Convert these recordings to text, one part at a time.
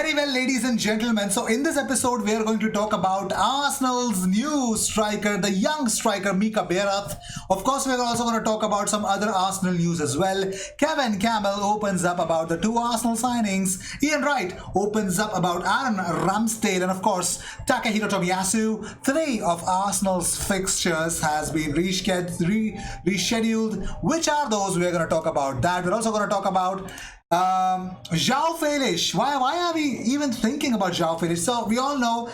Very well, ladies and gentlemen. So, in this episode, we are going to talk about Arsenal's new striker, the young striker Mika Barath. Of course, we're also going to talk about some other Arsenal news as well. Kevin Campbell opens up about the two Arsenal signings. Ian Wright opens up about Aaron Ramsey, and of course, Takahiro Matsumoto. Three of Arsenal's fixtures has been rescheduled. Which are those? We're going to talk about that. We're also going to talk about João Felix. Why are we even thinking about João Felix? So we all know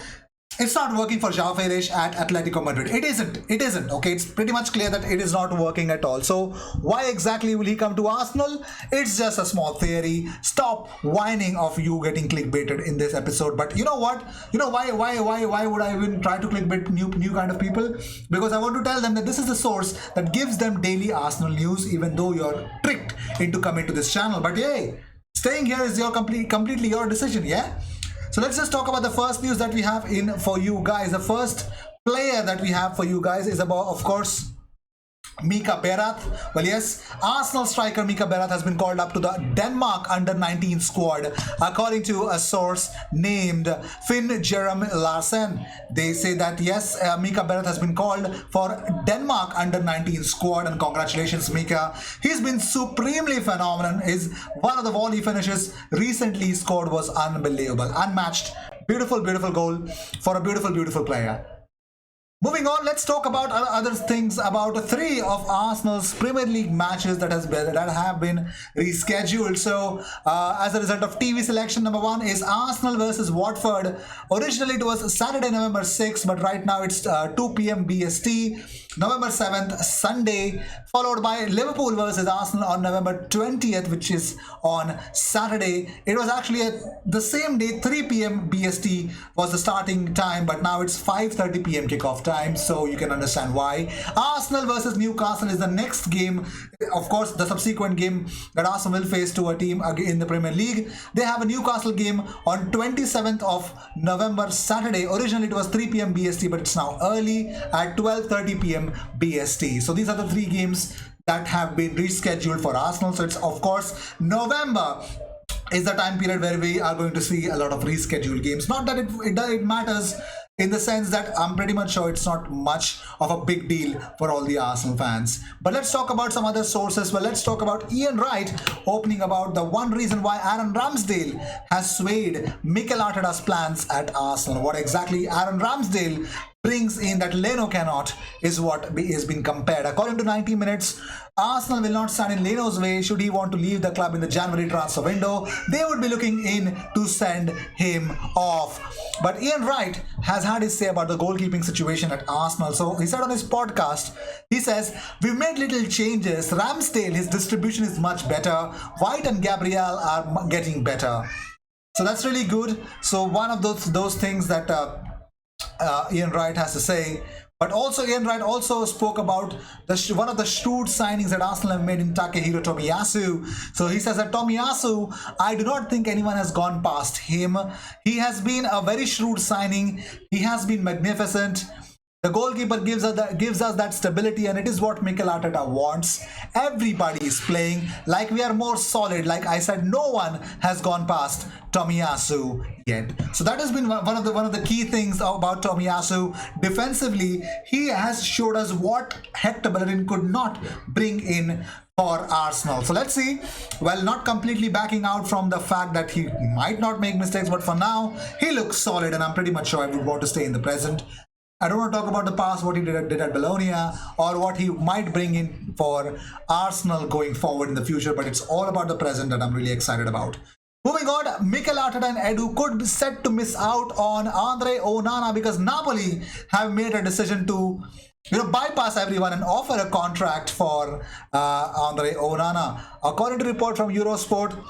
it's not working for João Felix at Atletico Madrid. It isn't. Okay, it's pretty much clear that it is not working at all. So why exactly will he come to Arsenal? It's just a small theory. Stop whining of you getting clickbaited in this episode. But you know what? You know why would I even try to clickbait new kind of people? Because I want to tell them that this is the source that gives them daily Arsenal news, even though you're tricked into coming to this channel. But hey, staying here is your completely your decision, yeah? So let's just talk about the first news that we have in for you guys. The first player that we have for you guys is about, of course, Mika Barath. Well, yes, Arsenal striker Mika Barath has been called up to the Denmark under-19 squad, according to a source named Finn Jeremy Larsen. They say that yes, Mika Barath has been called for Denmark under-19 squad, and congratulations, Mika. He's been supremely phenomenal. One of the volley finishes recently scored was unbelievable, unmatched. Beautiful goal for a beautiful player. Moving on, let's talk about other things about three of Arsenal's Premier League matches that have been rescheduled. So, as a result of TV selection, number one is Arsenal versus Watford. Originally, it was Saturday, November 6th, but right now it's 2 p.m. BST. November 7th, Sunday, followed by Liverpool versus Arsenal on November 20th, which is on Saturday. It was actually the same day, 3 p.m. BST was the starting time, but now it's 5:30 p.m. kickoff time, so you can understand why. Arsenal versus Newcastle is the next game. Of course, the subsequent game that Arsenal will face to a team in the Premier League. They have a Newcastle game on 27th of November, Saturday. Originally, it was 3 p.m. BST, but it's now early at 12:30 p.m. BST. So these are the three games that have been rescheduled for Arsenal. So it's, of course, November is the time period where we are going to see a lot of rescheduled games. Not that it matters, in the sense that I'm pretty much sure it's not much of a big deal for all the Arsenal fans. But let's talk about some other sources. Well, let's talk about Ian Wright opening about the one reason why Aaron Ramsdale has swayed Mikel Arteta's plans at Arsenal. What exactly Aaron Ramsdale brings in that Leno cannot is what is being compared. According to 90 Minutes, Arsenal will not stand in Leno's way should he want to leave the club in the January transfer window. They would be looking in to send him off. But Ian Wright has had his say about the goalkeeping situation at Arsenal. So he said on his podcast, he says, "We've made little changes. Ramsdale, his distribution is much better. White and Gabriel are getting better." So that's really good. So one of those things that Ian Wright has to say. But also, Ian Wright also spoke about one of the shrewd signings that Arsenal have made in Takahiro Matsumoto. So he says that Tomiyasu, I do not think anyone has gone past him. He has been a very shrewd signing. He has been magnificent. The goalkeeper gives us that stability, and it is what Mikel Arteta wants. Everybody is playing like we are more solid. Like I said, no one has gone past Tomiyasu yet. So that has been one of the key things about Tomiyasu. Defensively, he has showed us what Hector Bellerin could not bring in for Arsenal. So let's see. Well, not completely backing out from the fact that he might not make mistakes, but for now, he looks solid, and I'm pretty much sure I would want to stay in the present. I don't want to talk about the past, what he did at Bologna, or what he might bring in for Arsenal going forward in the future, but it's all about the present that I'm really excited about. Moving on, Mikel Arteta and Edu could be set to miss out on Andre Onana because Napoli have made a decision to bypass everyone and offer a contract for Andre Onana. According to report from Eurosport,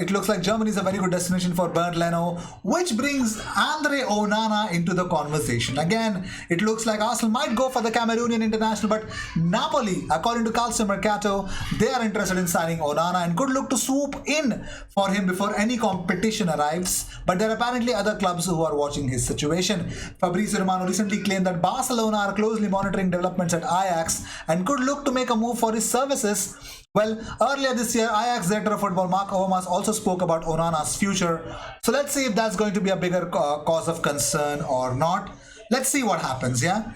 it looks like Germany is a very good destination for Bernd Leno, which brings Andre Onana into the conversation. Again, it looks like Arsenal might go for the Cameroonian international, but Napoli, according to Calcio Mercato, they are interested in signing Onana and could look to swoop in for him before any competition arrives. But there are apparently other clubs who are watching his situation. Fabrizio Romano recently claimed that Barcelona are closely monitoring developments at Ajax and could look to make a move for his services. Well, earlier this year, Ajax director of football Mark Overmars also spoke about Onana's future. So let's see if that's going to be a bigger cause of concern or not. Let's see what happens, yeah?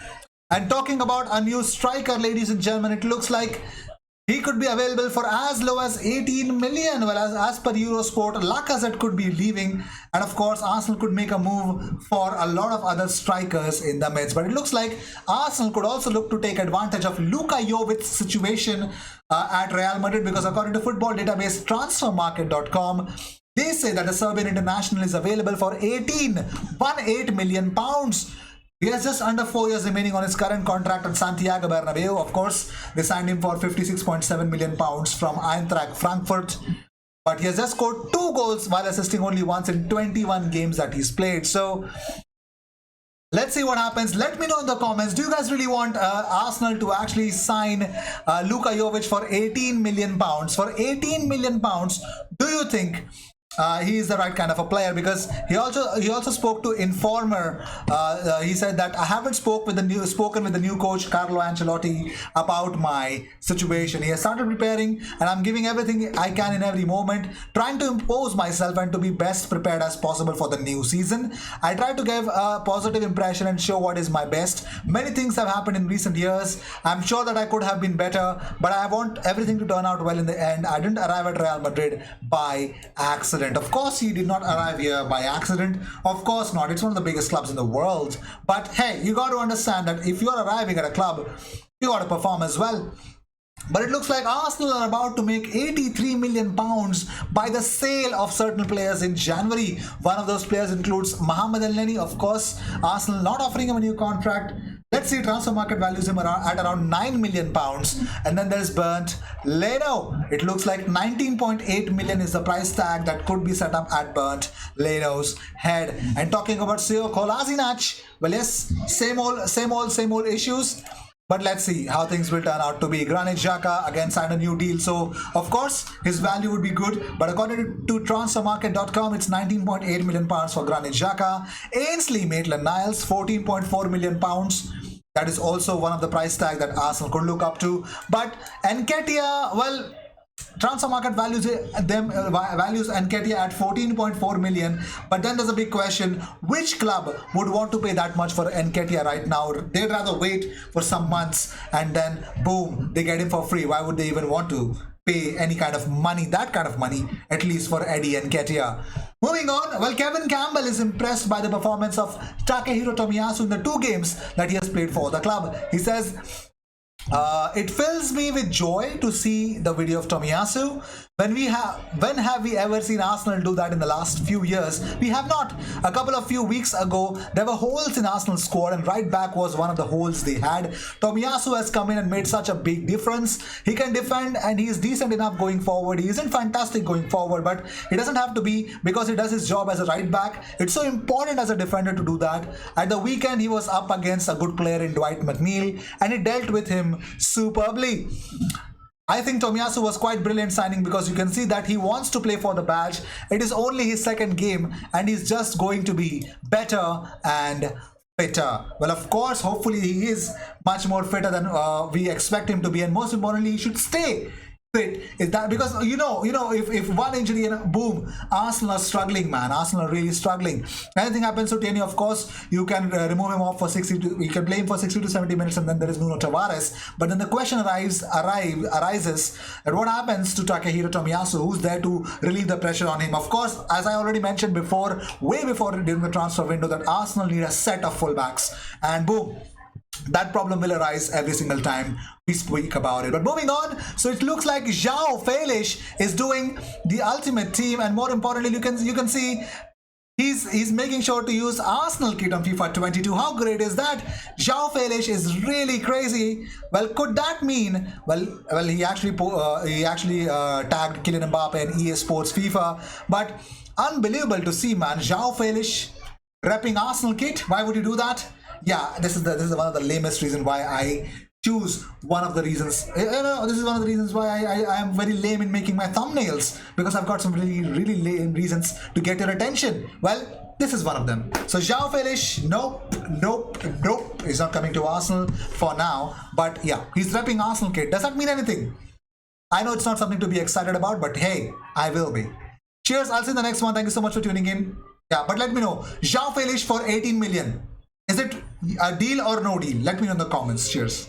And talking about a new striker, ladies and gentlemen, it looks like he could be available for as low as 18 million. Well, as per Eurosport, Lacazette could be leaving, and of course, Arsenal could make a move for a lot of other strikers in the midst. But it looks like Arsenal could also look to take advantage of Luka Ziyech's situation at Real Madrid, because according to football database transfermarket.com, they say that the Serbian international is available for 18 million pounds. He has just under 4 years remaining on his current contract at Santiago Bernabeu. Of course, they signed him for 56.7 million pounds from Eintracht Frankfurt. But he has just scored 2 goals while assisting only once in 21 games that he's played. So let's see what happens. Let me know in the comments. Do you guys really want Arsenal to actually sign Luka Ziyech for 18 million pounds? For 18 million pounds, do you think he is the right kind of a player? Because he also spoke to Informer. He said that I haven't spoken with the new coach Carlo Ancelotti about my situation. He has started preparing, and I'm giving everything I can in every moment, trying to impose myself and to be best prepared as possible for the new season. I try to give a positive impression and show what is my best. Many things have happened in recent years. I'm sure that I could have been better, but I want everything to turn out well in the end. I didn't arrive at Real Madrid by accident. Of course, he did not arrive here by accident. Of course not. It's one of the biggest clubs in the world. But hey, you got to understand that if you're arriving at a club, you got to perform as well. But it looks like Arsenal are about to make 83 million pounds by the sale of certain players in January. One of those players includes Mohamed Elneny. Of course, Arsenal not offering him a new contract. Let's see, transfer market values him at around 9 million pounds. And then there's Bernd Leno. It looks like 19.8 million is the price tag that could be set up at Bernd Leno's head. And talking about Seo Kolasinac, well, yes, same old issues. But let's see how things will turn out to be. Granit Xhaka again signed a new deal, so of course his value would be good. But according to transfermarket.com, it's 19.8 million pounds for Granit Xhaka. Ainsley Maitland-Niles, 14.4 million pounds. That is also one of the price tag that Arsenal could look up to. But Nketiah, well, transfer market values Nketiah at 14.4 million. But then there's a big question: which club would want to pay that much for Nketiah right now? They'd rather wait for some months and then boom, they get him for free. Why would they even want to pay any kind of money, that kind of money, at least for Eddie Nketiah? Moving on, well, Kevin Campbell is impressed by the performance of Takahiro Tomiyasu in the 2 games that he has played for the club. He says, it fills me with joy to see the video of Tomiyasu. When have we ever seen Arsenal do that in the last few years? We have not. A few weeks ago, there were holes in Arsenal's squad, and right back was one of the holes they had. Tomiyasu has come in and made such a big difference. He can defend, and he is decent enough going forward. He isn't fantastic going forward, but he doesn't have to be, because he does his job as a right back. It's so important as a defender to do that. At the weekend, he was up against a good player in Dwight McNeil, and he dealt with him superbly. I think Tomiyasu was quite brilliant signing, because you can see that he wants to play for the badge. It is only his 2nd game, and he's just going to be better and fitter. Well, of course, hopefully he is much more fitter than we expect him to be, and most importantly, he should stay fit. Is that because you know if one injury and boom, Arsenal are struggling, man. Arsenal are really struggling. Anything happens to Tierney, of course, you can remove him off for 60 to, you can play him for 60 to 70 minutes, and then there is Nuno Tavares. But then the question arises that what happens to Takahiro Tomiyasu, who's there to relieve the pressure on him? Of course, as I already mentioned before, way before during the transfer window, that Arsenal need a set of fullbacks, and boom, that problem will arise every single time we speak about it. But moving on, so it looks like João Felix is doing the ultimate team, and more importantly, you can see he's making sure to use Arsenal kit on FIFA 22. How great is that? João Felix is really crazy. Well, could that mean, well he actually tagged Kylian Mbappe in EA Sports FIFA, but unbelievable to see, man. João Felix repping Arsenal kit. Why would you do that? Yeah, this is one of the lamest reasons why I choose one of the reasons. This is one of the reasons why I am very lame in making my thumbnails, because I've got some really lame reasons to get your attention. Well, this is one of them. So João Felix, nope, he's not coming to Arsenal for now. But yeah, he's repping Arsenal kit. Does that mean anything? I know it's not something to be excited about, but hey, I will be. Cheers. I'll see you in the next one. Thank you so much for tuning in. Yeah, but let me know. João Felix for 18 million. Is it a deal or no deal? Let me know in the comments. Cheers.